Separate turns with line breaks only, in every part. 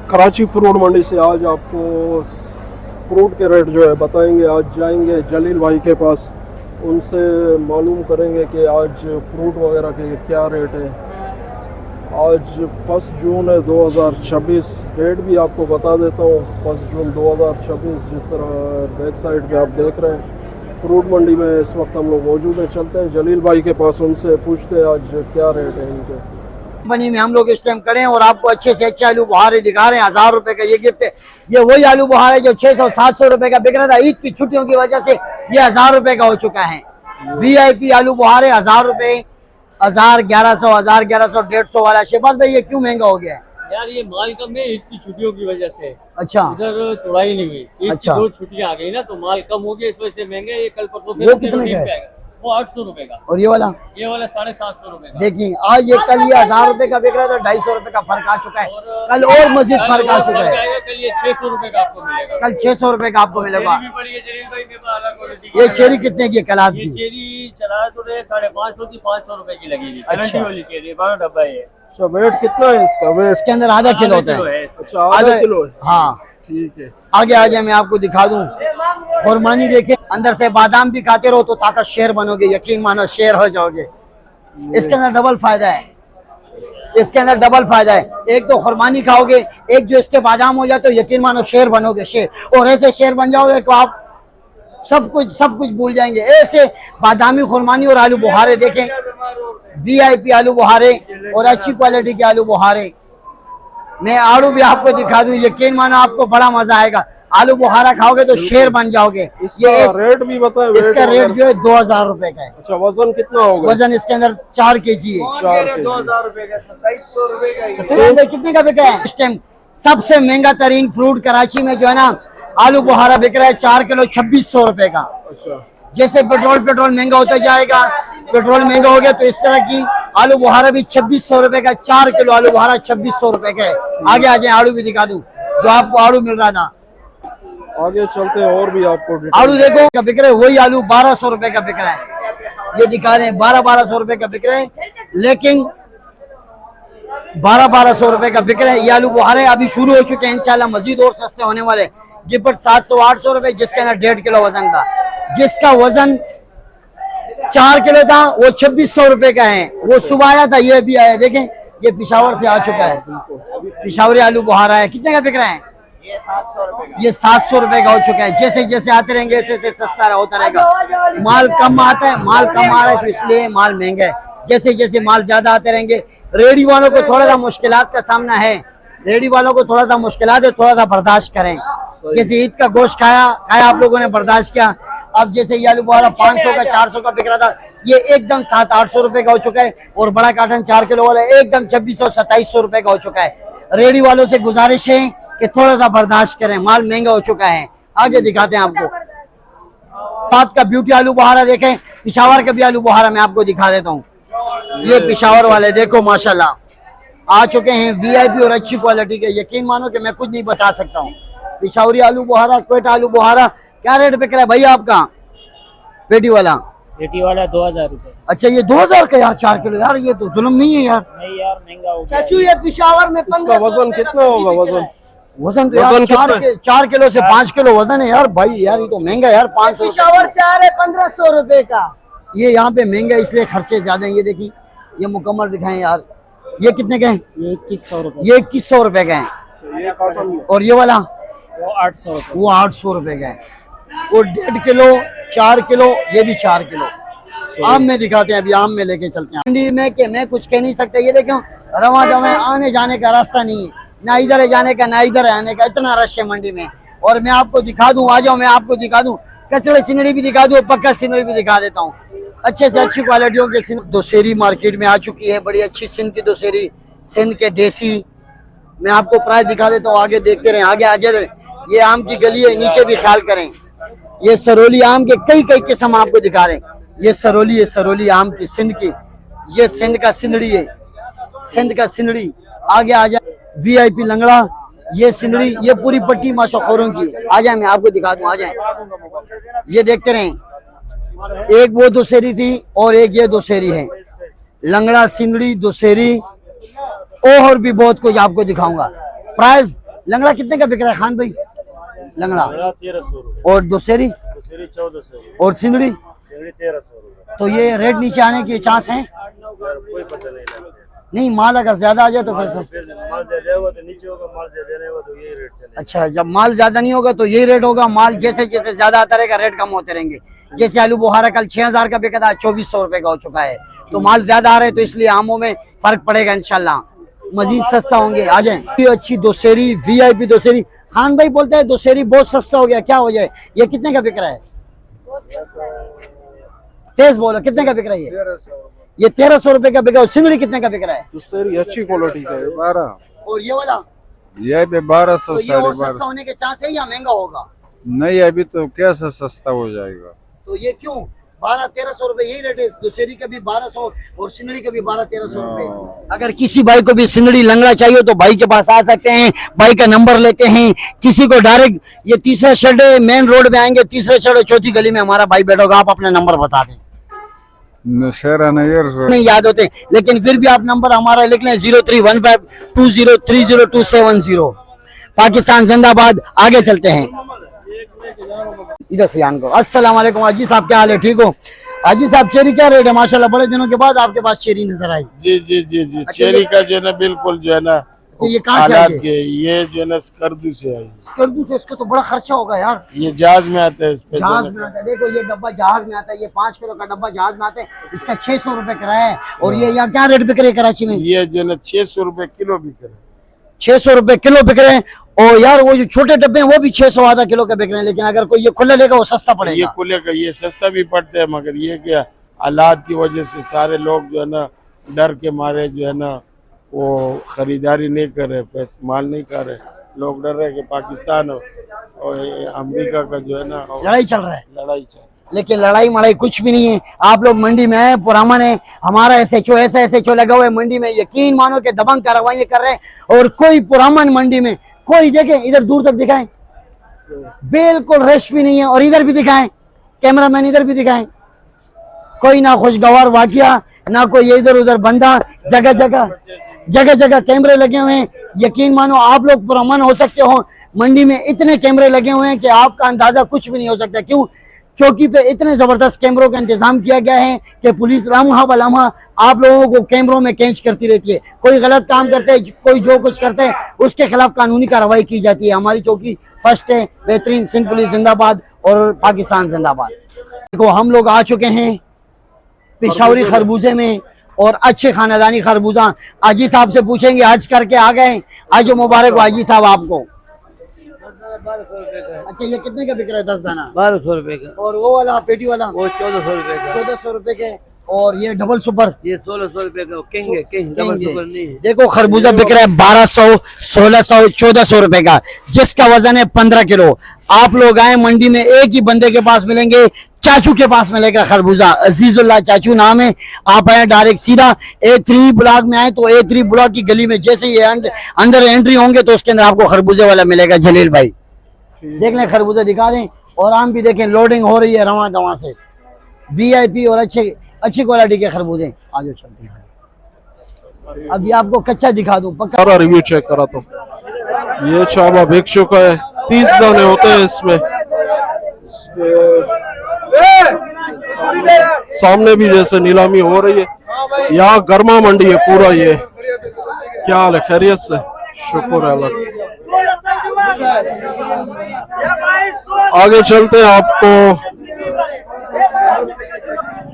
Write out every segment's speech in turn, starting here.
Karachi fruit मंडी से आज आपको फ्रूट के रेट जो है बताएंगे। आज जाएंगे जलील भाई के पास, उनसे मालूम करेंगे कि आज फ्रूट वगैरह के क्या रेट है। आज 1 जून है 2026। डेट भी आपको बता देता हूँ, 1 जून 2026। जिस तरह बैक साइड पे आप देख रहे हैं फ्रूट मंडी में इस वक्त हम लोग मौजूद हैं। चलते हैं जलील भाई के पास, उनसे पूछते हैं आज क्या रेट है इनके।
कंपनी में हम लोग इस टाइम खड़े हैं और आपको अच्छे से अच्छे आलू बुहारे दिखा रहे हैं। 1000 रुपए का ये गिफ्ट है। ये वही आलू बुहारा है जो 600-700 रुपए का बिक रहा था। ईद की छुट्टियों की वजह से ये 1000 रुपए का हो चुका है। VIP आलू बुहारे 1000 रुपए, 1000, 1100, 1000, 1100, 150 वाला। शहबाज भाई ये क्यों महंगा हो गया है?
यार ये माल कम है ईद की छुट्टियों की वजह से।
अच्छा,
इधर तोड़ाई नहीं हुई, ईद
अच्छा।
की 2 छुट्टियां आ गई ना, तो माल कम हो गया, इस वजह से महंगे। ये कल परसों
वो कितने का है?
वो 800 रुपए का।
और ये वाला
750 रुपए का।
देखिए, आज ये कल ये 1000 रुपए का बिक रहा था, 250 रुपए का फर्क आ चुका है। कल और मजीद फर्क आ चुका है।
कल ये 600 रुपए का आपको मिलेगा।
कल 600 रुपए का आपको मिलेगा।
चेरी भी पड़ी है जलील भाई के पास, अलग क्वालिटी की।
ये चेरी कितने की है कलाद
ये
की?
चेरी चला तो 550 की, 500 रुपए की लगेगी।
अच्छा।
गारंटी वाली चेरी, 12 डब्बा है।
अच्छा, वेट कितना है इसका? वेट
इसके अंदर आधा किलो होता है।
अच्छा, आधा किलो है।
हाँ,
ठीक है।
आगे आ जाए, मैं आपको दिखा दूं। खुरमानी देखे, अंदर से बादाम भी खाते रहो तो ताकत शेर बनोगे, यकीन मानो शेर हो जाओगे। इसके अंदर डबल फायदा है। इसके अंदर डबल फायदा है। एक तो खुरमानी खाओगे, एक जो इसके बादाम हो जाए तो यकीन मानो शेर बनोगे, शेर। और ऐसे शेर बन जाओगे तो आप सब कुछ भूल जाएंगे। ऐसे बादामी, खुरमानी और आलू बुहारे देखें, VIP आलू बुहारे और अच्छी क्वालिटी के आलू बुहारे। मैं आलू भी आपको दिखा दूं, यकीन मानो आपको बड़ा मजा आएगा। आलू बुहारा खाओगे तो शेर बन जाओगे।
इसका रेट भी बताएं।
इसका रेट जो है 2000 रुपए का है।
अच्छा, वजन कितना होगा?
वजन इसके अंदर 4 kg है।
4 kg।
2000 रुपए का, 2700 रुपए का।
तो कितने का बिक रहा है इस टाइम? सबसे महंगा तरीन फ्रूट कराची में जो है ना, आलू बुहारा बिक रहा है 4 किलो 2600 रुपए का।
अच्छा,
जैसे पेट्रोल महंगा होता जाएगा, पेट्रोल महंगा हो गया तो इस तरह की आलू बुहारा भी 2600 रुपए का। 4 किलो आलू बुहारा 2600 रुपए का है। आगे आ जाए, आलू भी दिखा दूं जो आपको आलू मिल रहा था।
आगे चलते हैं और भी आपको
आलू देखो क्या बिक रहे, वही आलू 1200 रुपए का बिक रहा है। ये दिखा दें, 1200 रुपए का बिक रहे हैं, लेकिन 1200 रुपए का बिक रहे हैं। ये आलू बुहारे अभी शुरू हो चुके हैं, इंशाल्लाह मजीद और सस्ते होने वाले। गिफ्ट 700-800 रुपए, जिसके अंदर 1.5 किलो वजन था। जिसका वजन 4 किलो था वो 2600 रुपए का है। वो सुबह आया था, ये भी आया। देखें, ये पिशावर से आ चुका है। पिशावरी आलू बुहारा है। कितने का बिक रहा है? ये 700 रुपए का हो चुका है। जैसे जैसे आते रहेंगे ऐसे ऐसे सस्ता होता रहेगा। माल कम आता है, माल कम आ रहा है तो इसलिए माल महंगा है। जैसे जैसे माल ज्यादा आते रहेंगे। रेडी वालों को थोड़ा सा मुश्किलात का सामना है। रेडी वालों को थोड़ा सा मुश्किलात है, थोड़ा सा बर्दाश्त करें। जैसे ईद का गोश्त खाया आप लोगों ने, बर्दाश्त किया। अब जैसे ये आलू बुहारा 500 का, 400 का बिक रहा था, ये एकदम 700-800 रुपए का हो चुका है। और बड़ा कार्टन 4 किलो वाला एकदम 2600-2700 रुपए का हो चुका है। रेडी वालों से गुजारिश है कि थोड़ा सा बर्दाश्त करें, माल महंगा हो चुका है। आगे दिखाते हैं आपको। साथ का ब्यूटी आलू बुहारा देखें, पिशावर का भी आलू बुहारा मैं आपको दिखा देता हूँ। ये पिशावर वाले देखो, माशाल्लाह आ चुके हैं, VIP और अच्छी क्वालिटी के। यकीन मानो कि मैं कुछ नहीं बता सकता हूँ। पिशावरी आलू बुहारा, क्वेटा आलू बुहारा क्या रेट बिक रहा है भैया आपका? पेटी वाला
2000 रुपए।
अच्छा, ये 2000 का यार 4 किलो। यार ये तो जुल्म नहीं है यार।
नहीं यार, महंगा हो गया।
चाचू, ये पिशावर में
इसका वजन कितना होगा? वजन
तो यार 4 किलो से 5 किलो वजन है यार भाई। यार ये तो महंगा यार। 500
पिशावर से आ रहे 1500 रुपए का।
ये यहाँ पे महंगा इसलिए खर्चे ज्यादा हैं। ये देखिए, ये मुकम्मल दिखाएं यार। ये कितने का है?
ये 2100 रुपए।
ये 2100 रुपए का है।
ये कॉटन
और ये वाला
वो 800 रुपए।
वो 800 रुपए का है। वो 1.5 किलो, 4 किलो, ये भी 4 किलो। आम में दिखाते हैं, अभी आम में लेके चलते हैं मंडी में। कि मैं कुछ कह नहीं सकता। ये देखो, रवा दवा आने जाने का रास्ता नहीं है, ना इधर है जाने का ना इधर है आने का। इतना रश है मंडी में। और मैं आपको दिखा दूं, आ जाओ मैं आपको दिखा दूं। कचड़े सिनड़ी भी दिखा दूं, पक्का सिनड़ी भी दिखा देता हूँ। अच्छे से अच्छी क्वालिटियों के दोसेरी मार्केट में आ चुकी है। बड़ी अच्छी सिंध की दोसेरी, सिंध के देसी। मैं आपको प्राइस दिखा देता हूँ, आगे देखते रहे। आगे आ जाए, ये आम की गली है, नीचे भी ख्याल करें। ये सरोली आम के कई किस्म आपको दिखा रहे हैं। ये सरोली आम की, सिंध की। ये सिंध का सिंदड़ी है, सिंध का सिंदड़ी। आगे आ जाए, VIP लंगड़ा, ये सिंदड़ी, ये पूरी पट्टी माशाखोरों की। आ जाए, मैं आपको दिखा दूं, आ जाए। ये देखते रहें, एक वो दोसेरी थी और एक ये दोसेरी है। लंगड़ा, सिंदड़ी, दोसेरी और भी बहुत कुछ आपको दिखाऊंगा। प्राइस लंगड़ा कितने का बिक रहा है खान भाई? लंगड़ा
1300
और दोसेरी
1400
और सिंगड़ी,
1300
तो ये रेट नीचे आने के चांस हैं?
कोई पता नहीं लगता।
नहीं, माल अगर ज्यादा आ जाए तो फिर सस्ता।
माल ज्यादा होगा तो नीचे होगा, माल ज्यादा नहीं होगा तो यही रेट चलेगा।
अच्छा, जब माल ज्यादा नहीं होगा तो यही रेट होगा, माल जैसे जैसे ज्यादा आता रहेगा रेट कम होते रहेंगे। जैसे आलू बुखारा कल 6000 का बिका था, 2400 रुपए का हो चुका है, तो माल ज्यादा आ रहा है तो इसलिए आमों में फर्क पड़ेगा, इंशाल्लाह मजीद सस्ता होंगे। आ जाए अच्छी दोसेरी, वीआईपी दोसेरी। खान भाई बोलते हैं दोसेरी बहुत सस्ता हो गया, क्या हो जाए? ये कितने का बिक रहा है? तेज बोलो, कितने का बिक रहा है ये? 1300 रुपए का बिका। सिंगड़ी कितने का बिक रहा है?
दूसरी अच्छी क्वालिटी का है 12।
और ये वाला
ये भी 1200
तो ये और
1250।
सस्ता होने के चांस है या महंगा होगा?
नहीं, अभी तो कैसे सस्ता हो जाएगा?
तो ये क्यों 1200-1300 रुपए यही रेट है? दुशेरी का भी 1200 और सिंगड़ी का भी 1200-1300 रुपए। अगर किसी भाई को भी सिंगड़ी लंगड़ा चाहिए तो भाई के पास आ सकते हैं, भाई का नंबर लेते हैं। किसी को डायरेक्ट ये तीसरा शेड मेन रोड में आएंगे, तीसरे शेड चौथी गली में हमारा भाई बैठा होगा। आप अपना नंबर बता दें। नहीं याद होते, लेकिन फिर भी आप नंबर हमारा लिख लें 031520302770। पाकिस्तान जिंदाबाद। आगे चलते हैं इधर से को। अस्सलाम वालेकुम हाजी साहब, क्या हाल है? ठीक हो हाजी साहब? चेरी क्या रेट है? माशाल्लाह बड़े दिनों के बाद आपके पास चेरी नजर आई।
जी जी जी जी। चेरी का जो है ना बिल्कुल जो है ना
ये कहाँ से
हालात
आई?
के ये जो है ना स्कर्दू से आई।
स्कर्दू से? इसको तो बड़ा खर्चा होगा यार।
ये जहाज में आता है, इस पे
जहाज में आता है, देखो ये डब्बा जहाज में आता है, ये 5 किलो का डब्बा जहाज में आता है, इसका 600 रुपए किराया है। और ये यहाँ क्या रेट बिक रहे कराची में?
ये जो है ना 600 रुपए किलो बिक रहे हैं।
600 रुपए किलो बिक रहे हैं। और यार वो जो छोटे डब्बे हैं वो भी 600 आधा किलो के बिक रहे हैं, लेकिन अगर कोई ये खुला लेगा वो सस्ता
ये
पड़ेगा।
खुले का ये सस्ता भी पड़ता है, मगर ये क्या हालात की वजह से सारे लोग जो है ना डर के मारे जो है ना वो खरीदारी नहीं कर रहे, पैसे माल नहीं कर रहे। लोग डर रहे कि पाकिस्तान और अमेरिका का जो है ना
लड़ाई चल रहा है,
लड़ाई चल।
लेकिन लड़ाई मड़ाई कुछ भी नहीं है। आप लोग मंडी में आए, पुरामन है, हमारा SHO ऐसा SHO लगा हुआ है मंडी में, यकीन मानो कि दबंग कार्रवाई कर रहे हैं। और कोई पुरामन मंडी में कोई देखे, इधर दूर तक दिखाएं, बिल्कुल रश भी नहीं है। और इधर भी दिखाएं, कैमरामैन इधर भी दिखाएं, कोई ना खुशगवार वाकया, ना कोई इधर उधर बंदा। जगह जगह कैमरे लगे हुए हैं। यकीन मानो आप लोग पुरअमन हो सकते हो, मंडी में इतने कैमरे लगे हुए हैं कि आपका अंदाजा कुछ भी नहीं हो सकता। क्यों? चौकी पे इतने जबरदस्त कैमरों का इंतजाम किया गया है कि पुलिस लम्हा ब लम्हा आप लोगों को कैमरों में कैच करती रहती है। कोई गलत काम करते है, कोई जो कुछ करते हैं उसके खिलाफ कानूनी कार्रवाई की जाती है। हमारी चौकी फर्स्ट है, बेहतरीन। सिंध पुलिस जिंदाबाद और पाकिस्तान जिंदाबाद। देखो हम लोग आ चुके हैं पेशावरी खरबूजे में, और अच्छे खानदानी खरबूजा। हाजी साहब से पूछेंगे, आज करके आ गए, आज मुबारक हो हाजी साहब आपको। अच्छा, ये कितने का बिक रहा है? 10 दाना
1200 रुपए का।
और वो वाला पेटी वाला
वो 1400 रुपए का।
1400 रुपए के। और ये डबल सुपर
ये 1600 रुपए का। किंग है, किंग डबल सुपर नहीं है।
देखो खरबूजा बिक रहा है 1200, 1600, 1400 रुपए का, जिसका वजन है 15 किलो। आप लोग आए मंडी में, एक ही बंदे के पास मिलेंगे, चाचू के पास मिलेगा खरबूजा, अजीजुल्लाह चाचू नाम है। आप आए डायरेक्ट सीधा A3 ब्लॉक में आए तो A3 ब्लॉक की गली में जैसे ये अंदर एंट्री होंगे तो उसके अंदर आपको खरबूजे वाला मिलेगा जलील भाई। देख लें, खरबूजा दिखा दें। और आम भी देखें, लोडिंग हो रही है रवां दवा से, VIP और अच्छी क्वालिटी के खरबूजे। आगे चलते हैं, अभी आपको कच्चा दिखा दूं, पक्का
सारा रिव्यू चेक करा तो ये चाबा बिक चुका है। 30 दाने होते हैं इसमें। सामने भी जैसे नीलामी हो रही है। यहाँ गर्मा मंडी है पूरा। ये क्या हाल है? खैरियत से? शुक्र है अल्लाह। आगे चलते हैं, आपको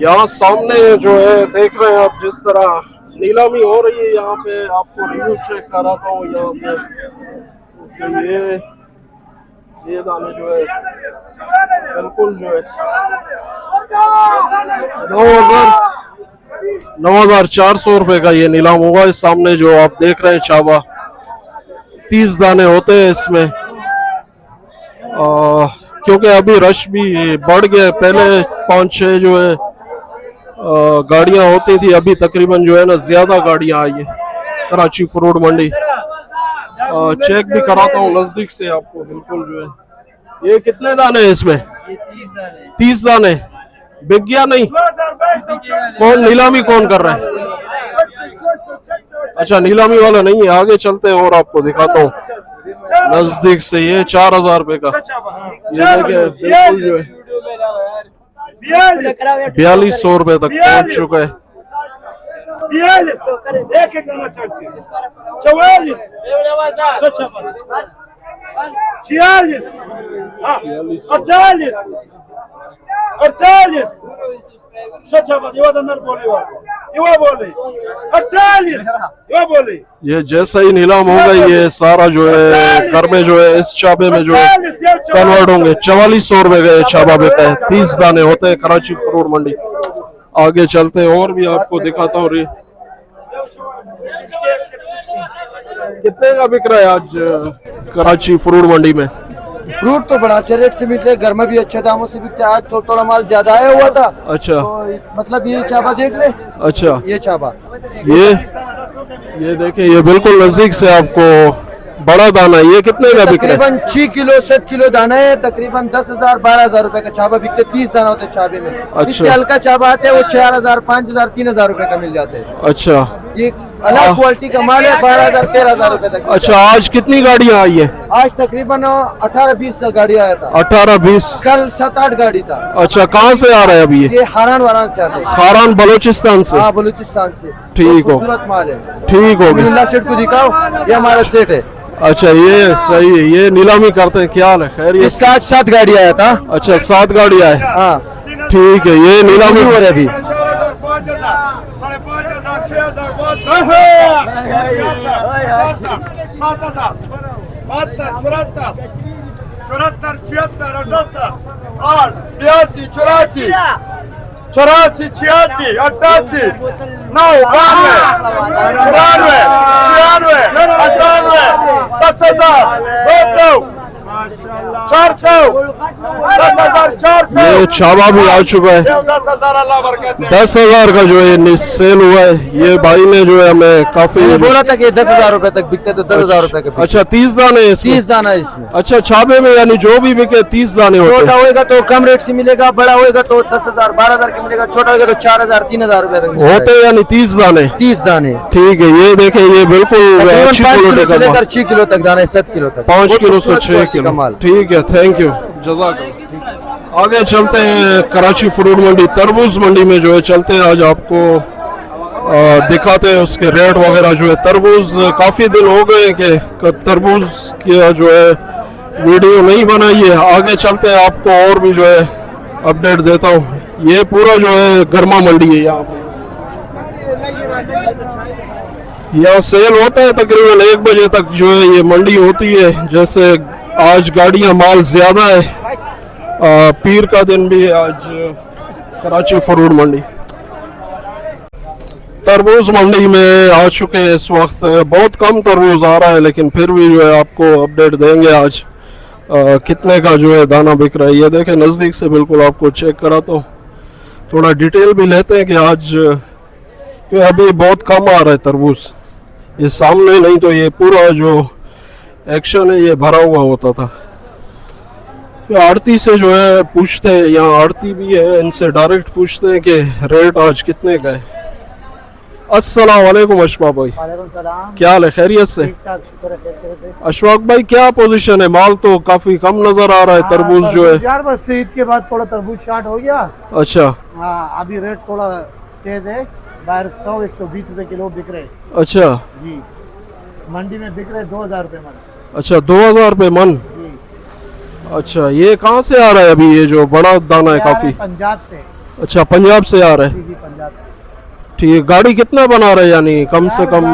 यहाँ सामने जो है देख रहे हैं आप, जिस तरह नीलामी हो रही है यहाँ पे, आपको रिव्यू चेक कराता हूँ। यहाँ पे ये दाने जो है बिल्कुल जो है 9,400 रुपए का ये नीलाम हुआ। इस सामने जो आप देख रहे हैं चाबा, 30 दाने होते हैं इसमें। क्योंकि अभी रश भी बढ़ गया, पहले 5-6 जो है गाड़ियां होती थी, अभी तकरीबन जो है ना ज्यादा गाड़ियां आई है कराची फ्रूट मंडी। चेक भी कराता हूँ नजदीक से आपको, बिल्कुल जो है। ये कितने दाने हैं इसमें? 30 दाने। बिक गया नहीं? कौन नीलामी कौन कर रहा है? अच्छा, नीलामी वाला नहीं है। आगे चलते हैं और आपको दिखाता हूँ। नजदीक से ये 4,000 रुपए का। ये देखिए बिल्कुल जो है 4200 रुपए तक पहुंच चुका है।
48
ये जैसा ही नीलाम होगा ये सारा जो है घर में जो है इस चाबे में जो है कन्वर्ट होंगे। 4400 रुपए का ये चाबा बिकता है। 30 दाने होते हैं कराची फ्रूट मंडी। आगे चलते हैं और भी आपको दिखाता हूँ। रे कितने का बिक रहा है आज कराची फ्रूट मंडी में?
फ्रूट तो बड़ा अच्छे रेट से मिलते हैं, घर में भी अच्छे दामों से बिकते हैं। आज थोड़ा माल ज्यादा आया हुआ था।
अच्छा,
तो मतलब ये चाबा देख ले।
अच्छा,
ये चाबा
ये देखिए ये बिल्कुल नजदीक से आपको बड़ा दाना है। ये कितने का बिक रहा है?
तकरीबन 6 किलो 7 किलो दाना है। तकरीबन 10,000 12,000 रुपए का चाबा बिकते। 30 दाना होते चाबे में।
अच्छा।
इससे हल्का चाबा आते हैं वो 4,000 5,000 3,000 रुपए का मिल जाते हैं।
अच्छा,
ये अलग क्वालिटी का माल है। 12,000 13,000 रुपए तक।
अच्छा, आज कितनी गाड़ियां आई है?
आज तकरीबन 18-20 गाड़ी आया था।
18-20?
कल 7-8 गाड़ी था।
अच्छा, कहाँ से आ रहा है अभी ये?
हारान वारान से आते हैं।
खारान बलोचिस्तान से?
हाँ, बलूचिस्तान से।
ठीक हो,
खूबसूरत माल है।
ठीक हो गया।
सेठ को दिखाओ, ये हमारा सेठ है।
अच्छा, ये सही है। ये नीलामी करते हैं। क्या हाल है? खैर ये
इसका आज 7 गाड़ी आया था।
अच्छा, 7 गाड़ी आए।
हाँ,
ठीक है। ये नीलामी
हो रही अभी।
84 86 88 9 92 94 96 98 10,000 400
ये चाबा भी आ चुका है।
10,000 अल्लाह बरकत दे।
10,000 का जो है सेल हुआ है। ये भाई ने जो है हमें काफी
बोला था कि 10,000 रुपए तक बिकते तो 10,000 रुपए के।
अच्छा, 30 दाने हैं इसमें?
30 दाना है इसमें।
अच्छा, छाबे में यानी जो भी बिके 30 दाने होते
छोटा
हैं।
होएगा तो कम रेट से मिलेगा, बड़ा होएगा तो 10,000 12,000 के मिलेगा, छोटा होएगा तो 4,000 3,000 रुपए तक
होते हैं यानी 30 दाने?
30 दाने।
ठीक है। ये देखें ये बिल्कुल अच्छी
5
क्वालिटी
किलो
का
से
माल।
लेकर 6 किलो तक दाना है, 7 किलो तक।
5 किलो से 6
खूबसूरत
किलो
माल।
ठीक है, थैंक यू, जज़ाकल्लाह। आगे चलते हैं कराची फ्रूट मंडी, तरबूज मंडी में जो है चलते हैं। आज आपको दिखाते हैं उसके रेट वगैरह जो है। तरबूज काफ़ी दिन हो गए कि तरबूज की जो है वीडियो नहीं बनाई है। आगे चलते हैं, आपको और भी जो है अपडेट देता हूँ। ये पूरा जो है गर्मा मंडी है। यहाँ सेल होता है तकरीबन 1 बजे तक जो है ये मंडी होती है। जैसे आज गाड़ियाँ माल ज़्यादा है, पीर का दिन भी है आज कराची फ्रूट मंडी। तरबूज मंडी में आ चुके हैं इस वक्त। बहुत कम तरबूज आ रहा है लेकिन फिर भी जो है आपको अपडेट देंगे आज कितने का जो है दाना बिक रहा है। ये देखें नज़दीक से बिल्कुल आपको चेक कराता हूँ। थोड़ा डिटेल भी लेते हैं कि आज कि अभी बहुत कम आ रहा है तरबूज। ये सामने नहीं तो ये पूरा जो एक्शन है ये भरा हुआ होता था। आड़ती से जो है पूछते हैं, यहाँ आड़ती भी है, इनसे डायरेक्ट पूछते हैं कि रेट आज कितने का है। अस्सलाम वालेकुम अशफाक भाई, क्या हाल है? खैरियत से? अशफाक भाई क्या पोजीशन है? माल तो काफी कम नजर आ रहा है। तरबूज जो है
यार बस ईद के बाद थोड़ा तरबूज स्टार्ट हो गया।
अच्छा,
हाँ, अभी रेट थोड़ा तेज है। बाहर 100-120 रुपए किलो बिक रहे।
अच्छा
जी, मंडी में बिक रहे 2,000 रुपए मन।
अच्छा, 2,000 रुपए मन। अच्छा, ये कहाँ से आ रहा है अभी ये जो बड़ा दाना है काफी?
पंजाब से।
अच्छा, पंजाब से आ रहा है।
जी, पंजाब से।
ठीक, गाड़ी कितना बना रहे यानी कम से कम?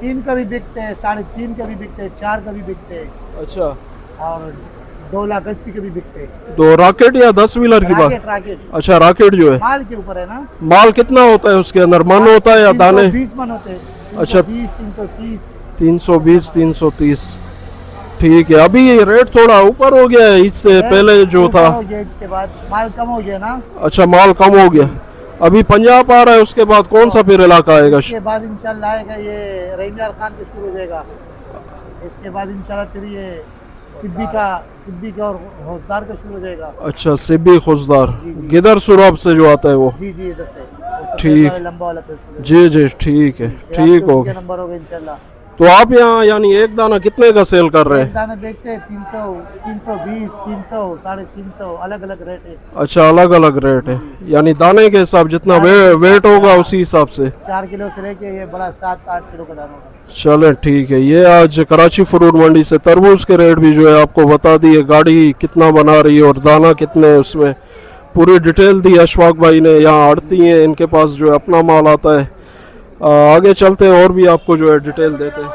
3 का भी बिकते हैं, 3.5 का भी बिकते हैं, 4 का भी बिकते हैं।
अच्छा,
और 2,80,000 के भी बिकते हैं।
2 रॉकेट या 10 व्हीलर की बात?
राकेट।
अच्छा, रॉकेट जो है
माल के ऊपर है ना।
माल कितना होता है उसके अंदर? मन होता है या दाने?
320 मन होते हैं।
अच्छा,
320
320 330। ठीक है, अभी ये रेट थोड़ा ऊपर हो गया है इससे पहले जो था।
इसके बाद माल कम हो गया ना।
अच्छा, माल कम हो गया। अभी पंजाब आ रहा है, उसके बाद कौन सा फिर इलाका आएगा?
इसके बाद इंशाल्लाह आएगा ये रहीमयार खान के शुरू हो जाएगा। इसके बाद इंशाल्लाह फिर ये सिब्बी का और हौसदार का शुरू हो जाएगा।
अच्छा, सिब्बी खुशदार गिदर सुराब से जो आता है वो?
जी इधर से।
ठीक,
लंबा वाला
जी जी, ठीक है, ठीक हो गया।
नंबर होगा इंशाल्लाह।
तो आप यहाँ यानी एक दाना कितने का सेल कर रहे
एक
हैं?
दाना बेचते हैं 300, 320, 300, 350, अलग अलग रेट है।
अच्छा, अलग अलग रेट है, यानी दाने के हिसाब जितना वेट होगा उसी हिसाब से।
4 किलो से लेके ये बड़ा 7-8 किलो का दाना होगा।
चले ठीक है। ये आज कराची फ्रूट मंडी से तरबूज के रेट भी जो है आपको बता दिए, गाड़ी कितना बना रही है और दाना कितने है, उसमें पूरी डिटेल दी अशफाक भाई ने। यहाँ आड़ती हैं, इनके पास जो है अपना माल आता है। आगे चलते हैं और भी आपको जो है डिटेल देते हैं।